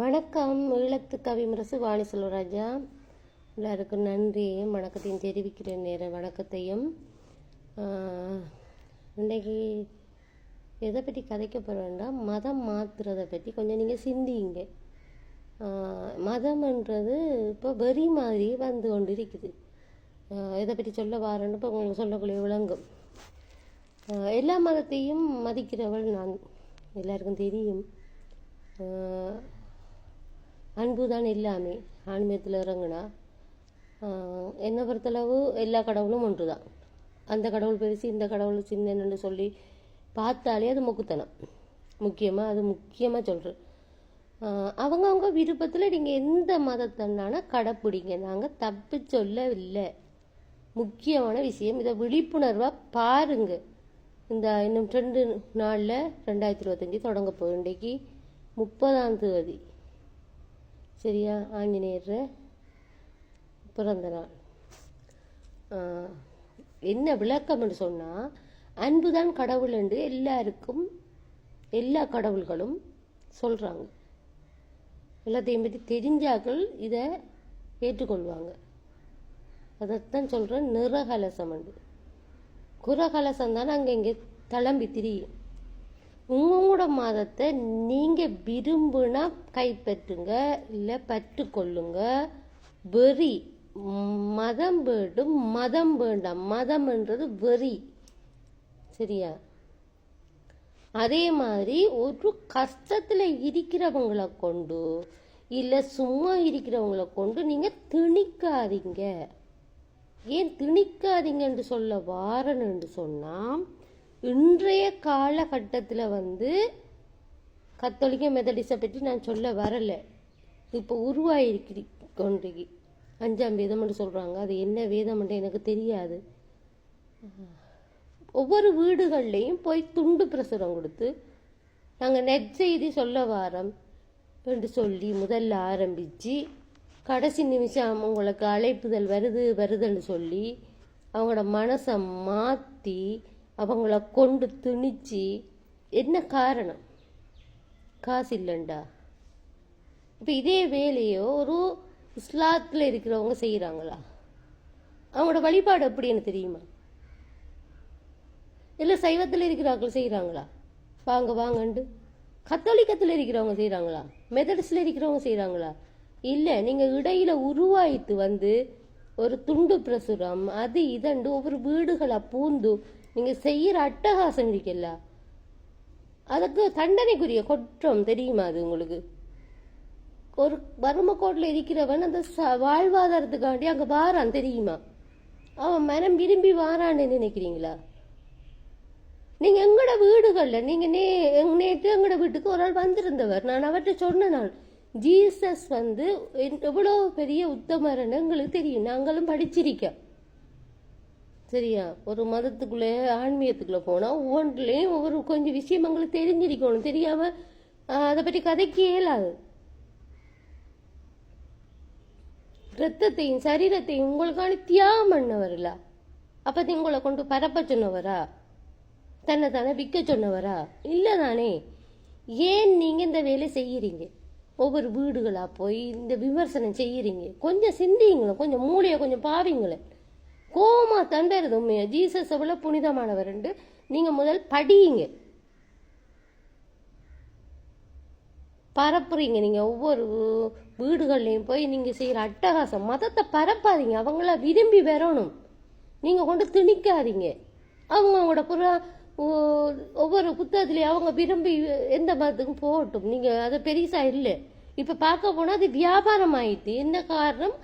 வணக்கம். ஈழத்து கவிமுரசு வாணி செல்வராஜா. எல்லாருக்கும் நன்றியையும் வணக்கத்தையும் தெரிவிக்கிற நேர வணக்கத்தையும். இன்றைக்கி எதை பற்றி கதைக்க போகிறேன்டா, மதம் மாற்றுறதை பற்றி கொஞ்சம் நீங்கள் சிந்திங்க. மதம்ன்றது இப்போ வெறி மாதிரி வந்து கொண்டு இருக்குது. எதை பற்றி சொல்ல வாரேன்னு இப்போ உங்களுக்கு சொல்லக்கூடிய விளங்கும். எல்லா மதத்தையும் மதிக்கிறவள் நான், எல்லாருக்கும் தெரியும். அன்பு தான் எல்லாமே. ஆன்மீகத்தில் இறங்குனா என்னை பொறுத்தளவு எல்லா கடவுளும் ஒன்று தான். அந்த கடவுள் பெருசு, இந்த கடவுள் சின்னன்னு சொல்லி பார்த்தாலே அது மொக்குத்தனம். முக்கியமாக சொல்கிறேன். அவங்கவுங்க விருப்பத்தில் நீங்கள் எந்த மதத்தன்னான கடைப்பிடிங்க. நாங்கள் தப்பு சொல்லவில்லை. முக்கியமான விஷயம், இதை விழிப்புணர்வாக பாருங்க. இன்னும் 2 நாளில் 2025 தொடங்க போகுது. இன்றைக்கு 30ஆம் தேதி, சரியா? ஆஞ்சநேயர் பிறந்த நாள். என்ன விளக்கம் என்று சொன்னால், அன்பு தான் கடவுள் என்று எல்லாருக்கும் எல்லா கடவுள்களும் சொல்கிறாங்க. எல்லாத்தையும் பற்றி தெரிஞ்சாக்கள் இதை ஏற்றுக்கொள்வாங்க. அதைத்தான் சொல்கிறேன், நிறகலசம் என்று. குரகலசம் தானே அங்கே இங்கே தளம்பி திரியும். உங்களோட மதத்தை நீங்கள் விரும்புனா கைப்பற்றுங்க, இல்லை பற்றுக்கொள்ளுங்க. வெறி மதம் வேண்டும், மதம் வேண்டாம். மதம்ன்றது வெறி, சரியா? அதே மாதிரி ஒரு கஷ்டத்தில் இருக்கிறவங்களை கொண்டு, இல்லை சும்மா இருக்கிறவங்களை கொண்டு நீங்கள் திணிக்காதீங்க. ஏன் திணிக்காதீங்கன்னு சொல்ல வாரன்னு சொன்னால், இன்றைய காலகட்டத்தில் கத்தோலிக்க மெத்தடிஸை பற்றி நான் சொல்ல வரலை. இப்போ உருவாகிருக்கிறி கொன்றைக்கு 5ஆம் வேதம்னு சொல்கிறாங்க. அது என்ன வேதம்ன்ட்டு எனக்கு தெரியாது. ஒவ்வொரு வீடுகள்லையும் போய் துண்டு பிரசுரம் கொடுத்து நாங்கள் நெற்செய்தி சொல்ல வாரம் என்று சொல்லி முதல்ல ஆரம்பித்து, கடைசி நிமிஷம் உங்களுக்கு அழைப்புதல் வருதுன்னு சொல்லி அவங்களோட மனசை மாற்றி அவங்கள கொண்டு திணிச்சு, என்ன காரணம்? காசு இல்லைண்டா. இப்போ இதே வேலையோ ஒரு இஸ்லாத்தில் இருக்கிறவங்க செய்கிறாங்களா? அவங்களோட வழிபாடு எப்படின்னு தெரியுமா? இல்லை சைவத்தில் இருக்கிறவங்க செய்கிறாங்களா? வாங்கண்டு. கத்தோலிக்கத்தில் இருக்கிறவங்க செய்கிறாங்களா? மெத்தடிஸ்டில் இருக்கிறவங்க செய்கிறாங்களா? இல்லை. நீங்கள் இடையில உருவாயித்து ஒரு துண்டு பிரசுரம் அது இதண்டு ஒவ்வொரு வீடுகளை பூந்து நீங்கள் செய்கிற அட்டகாசம் இருக்கல, அதுக்கு தண்டனைக்குரிய குற்றம் தெரியுமா? அது உங்களுக்கு ஒரு வறுமக்கோட்டில் இருக்கிறவன் அந்த வாழ்வாதாரத்துக்காண்டி அங்கே வாரான் தெரியுமா? அவன் மனம் விரும்பி வாரான்னு நினைக்கிறீங்களா? நீங்கள் எங்களோட வீடுகளில் நீங்கள் நேற்று எங்களோட வீட்டுக்கு ஒரு ஆள் வந்திருந்தவர். நான் அவர்கிட்ட சொன்ன நாள், ஜீசஸ் எவ்வளோ பெரிய உத்தமரன்னு எங்களுக்கு தெரியும். நாங்களும் படிச்சிருக்கோம், சரியா? ஒரு மதத்துக்குள்ளே ஆன்மீகத்துக்குள்ளே போனால் ஒவ்வொன்றுலேயும் ஒவ்வொரு கொஞ்சம் விஷயம் எங்களுக்கு தெரிஞ்சிருக்கணும். தெரியாமல் அதை பற்றி கதைக்கு இயலாது. ரத்தத்தையும் சரீரத்தையும் உங்களுக்கான தியாகம் பண்ணவரல. அப்போ உங்களை கொண்டு பரப்ப சொன்னவரா? தன்னை விற்க சொன்னவரா? இல்லை தானே. ஏன் நீங்கள் இந்த வேலை செய்கிறீங்க? ஒவ்வொரு வீடுகளாக போய் இந்த விமர்சனம் செய்கிறீங்க. கொஞ்சம் சிந்திங்களேன், கொஞ்சம் மூளையை கொஞ்சம் பாவீங்களேன். கோமா தண்டறது உண்மையா? ஜீசஸ் எவ்வளோ புனிதமானவர்ண்டு நீங்கள் முதல் படியுங்க. பரப்புறீங்க நீங்கள் ஒவ்வொரு வீடுகள்லையும் போய் நீங்கள் செய்கிற அட்டகாசம். மதத்தை பரப்பாதீங்க. அவங்கள விரும்பி வரணும், நீங்கள் கொண்டு திணிக்காதீங்க. அவங்களோட ஒவ்வொரு புத்தகத்துலேயும் அவங்க விரும்பி எந்த மதத்துக்கும் போகட்டும். நீங்கள் அதை பெருசாக இல்லை. இப்போ பார்க்க போனால் அது வியாபாரம் ஆயிட்டு. என்ன காரணம்?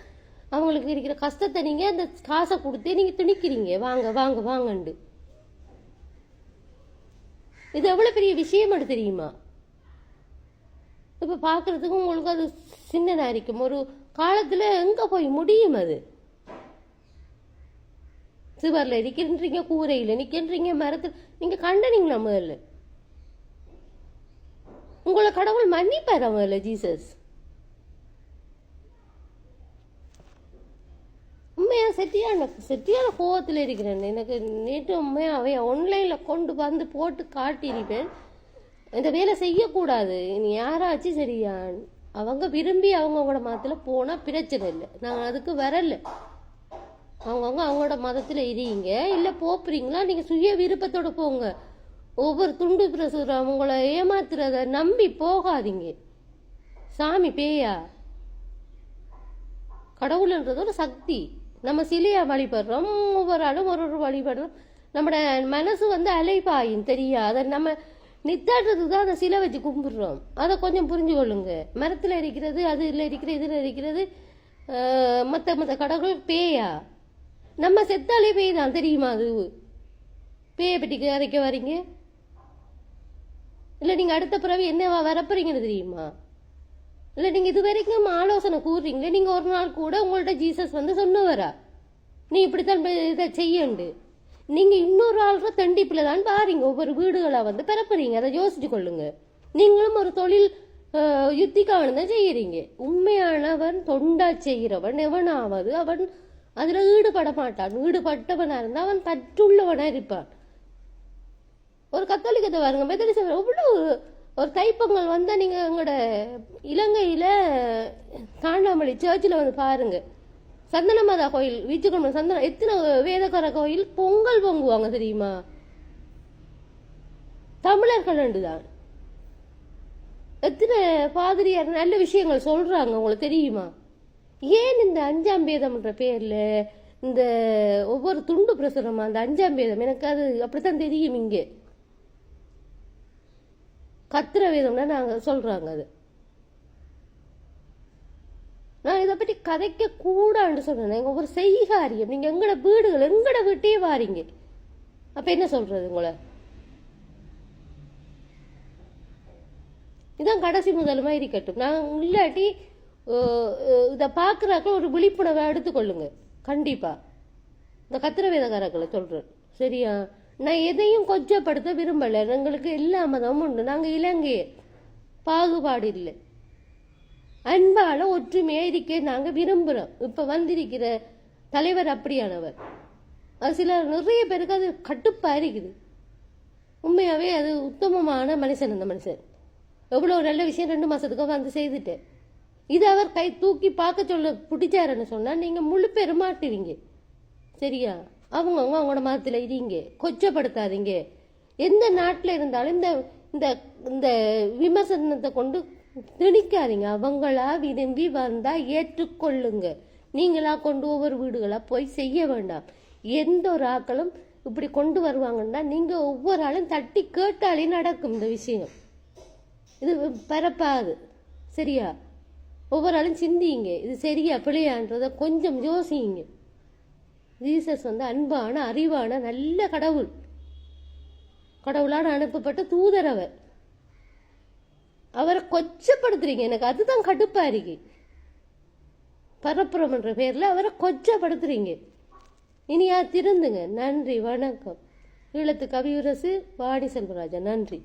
அவங்களுக்கு இருக்கிற கஷ்டத்தை நீங்கள் அந்த காசை கொடுத்து நீங்கள் திணிக்கிறீங்க. வாங்கண்டு. இது எவ்வளோ பெரிய விஷயம் தெரியுமா? இப்போ பார்க்குறதுக்கு உங்களுக்கு அது சின்னதாக இருக்கும். ஒரு காலத்தில் எங்கே போய் முடியும்? அது சிவரில் நிற்கின்றீங்க, கூரையில் நிற்கின்றீங்க, மரத்தில். நீங்கள் கண்டனீங்களா? முதல்ல உங்களை கடவுள் மன்னிப்பார். முதல்ல ஜீசஸ் உண்மையாக செட்டியான கோவத்தில் இருக்கிறேன். எனக்கு நேற்று உண்மையாக அவைய ஆன்லைனில் கொண்டு போட்டு காட்டியிருப்பேன். இந்த வேலை செய்யக்கூடாது. நீ யாராச்சும் சரியா அவங்க விரும்பி அவங்கவுங்களோட மதத்தில் போனால் பிரச்சனை இல்லை, நாங்கள் அதுக்கு வரல. அவங்கவுங்க அவங்களோட மதத்தில் இருங்க, இல்லை போப்புறீங்களா நீங்கள் சுய விருப்பத்தோட போங்க. ஒவ்வொரு துண்டு பிரசுரம் உங்களை ஏமாத்துறத நம்பி போகாதீங்க. சாமி பேயா? கடவுள்ன்றது ஒரு சக்தி. நம்ம சிலையா வழிபடுறோம், ஒவ்வொரு ஆளும் ஒரு ஒரு வழிபடுறோம். நம்மளோட மனசு அலைபாயும் தெரியா, அதை நம்ம நித்தாட்டுறதுக்கு தான் அந்த சிலை வச்சு கும்பிடுறோம். அதை கொஞ்சம் புரிஞ்சு கொள்ளுங்க. மரத்தில் இருக்கிறது, அதில் இருக்கிறது, இதில் இருக்கிறது மற்ற மற்ற கடவுள் பேயா? நம்ம செத்தாலே பேய் தான் தெரியுமா? அது பேயை பற்றி கதைக்க வரீங்க? இல்லை நீங்கள் அடுத்த பிறவி என்னவா வரப்போறீங்கன்னு தெரியுமா? இல்லை நீங்கள் இது வரைக்கும் ஆலோசனை கூறுறீங்களே, நீங்கள் ஒரு நாள் கூட உங்கள்ட்ட ஜீசஸ் சொன்னவரா நீ இப்படித்தான் இதை செய்யண்டு? நீங்கள் இன்னொரு ஆள்ற தண்டிப்பில் தான் பாருங்க ஒவ்வொரு வீடுகளாக பிறப்புறீங்க. அதை யோசிச்சு கொள்ளுங்க. நீங்களும் ஒரு தொழில் யுத்திக்காவன் தான் செய்யறீங்க. உண்மையானவன் தொண்டா செய்கிறவன் எவனாவது அவன் அதில் ஈடுபட மாட்டான். ஈடுபட்டவனாக இருந்தால் அவன் பற்றுள்ளவனாக இருப்பான். ஒரு கத்தோலிக்கத்தை பாருங்க, மெத்தடிஸ்ட் எவ்வளோ ஒரு தைப்பொங்கல் நீங்கள் எங்களோட இலங்கையில் தாண்டாமல்லி சர்ச்சில் பாருங்க, சந்தனமாதா கோயில் வீச்சுக்கொண்டு சந்தன எத்தனை வேதக்கார கோயில் பொங்கல் பொங்குவாங்க தெரியுமா? தமிழர்கள் தான். எத்தனை பாதிரியார் நல்ல விஷயங்கள் சொல்றாங்க உங்களுக்கு தெரியுமா? ஏன் இந்த 5ஆம் வேதம்ன்ற பேர்ல இந்த ஒவ்வொரு துண்டு பிரசுரமா அந்த 5ஆம் வேதம்? எனக்கு அது அப்படித்தான் தெரியும். இங்க கத்திர வேதம்னா நாங்க சொல்றாங்க. அது நான் இதை பற்றி கதைக்க கூடான்னு சொல்றேன். ஒவ்வொரு செய்காரியம் நீங்க எங்கட வீடுகள் எங்கட வீட்டையே வாரீங்க. அப்ப என்ன சொல்றது உங்களை? இதான் கடைசி முதலுமா இருக்கட்டும். நான் இல்லாட்டி இதை பார்க்குறாக்கள் ஒரு விழிப்புணர்வை எடுத்துக்கொள்ளுங்க. கண்டிப்பா இந்த கத்திர வேதக்காரர்களை சொல்றேன், சரியா? நான் எதையும் கொச்சப்படுத்த விரும்பல. எங்களுக்கு எல்லா மதமும் உண்டு. நாங்கள் இலங்கைய பாகுபாடு இல்லை, அன்பால ஒற்றுமையா இருக்க நாங்க விரும்புறோம். இப்ப வந்திருக்கிற தலைவர் அப்படியானவர். அது சில நிறைய பேருக்கு அது கட்டுப்பா இருக்குது. உண்மையாவே அது உத்தமமான மனுஷன். அந்த மனுஷன் எவ்வளவு நல்ல விஷயம் 2 மாசத்துக்கு செய்துட்டேன். இது அவர் கை தூக்கி பார்க்க சொல்ல பிடிச்சாருன்னு சொன்னா நீங்க முழு பேரும் மாட்டுவீங்க, சரியா? அவங்கவுங்க அவங்களோட மதத்துல இருங்க, கொச்சப்படுத்தாதீங்க. எந்த நாட்டில் இருந்தாலும் இந்த இந்த இந்த விமர்சனத்தை கொண்டு திணிக்காதீங்க. அவங்களா விரும்பி வந்தா ஏற்றுக்கொள்ளுங்க. நீங்களா கொண்டு ஒவ்வொரு வீடுகளா போய் செய்ய வேண்டாம். எந்த ஒரு ஆக்களும் இப்படி கொண்டு வருவாங்கன்னா நீங்க ஒவ்வொரு ஆளும் தட்டி கேட்டாலே நடக்கும் இந்த விஷயம். இது பரப்பாது, சரியா? ஒவ்வொரு ஆளும் சிந்திங்க, இது சரியா பிள்ளையான்றத கொஞ்சம் யோசிங்க. ஜீசஸ் அன்பான அறிவான நல்ல கடவுள், கடவுளான அனுப்பப்பட்ட தூதரவர். அவரை கொச்சப்படுத்துறீங்க. எனக்கு அதுதான் கடுப்பா இருக்கு. பரப்புறம் என்ற பேர்ல அவரை கொச்சப்படுத்துறீங்க. இனியா திருந்துங்க. நன்றி, வணக்கம். ஈழத்து கவியுரசு வாணி செல்வராஜன். நன்றி.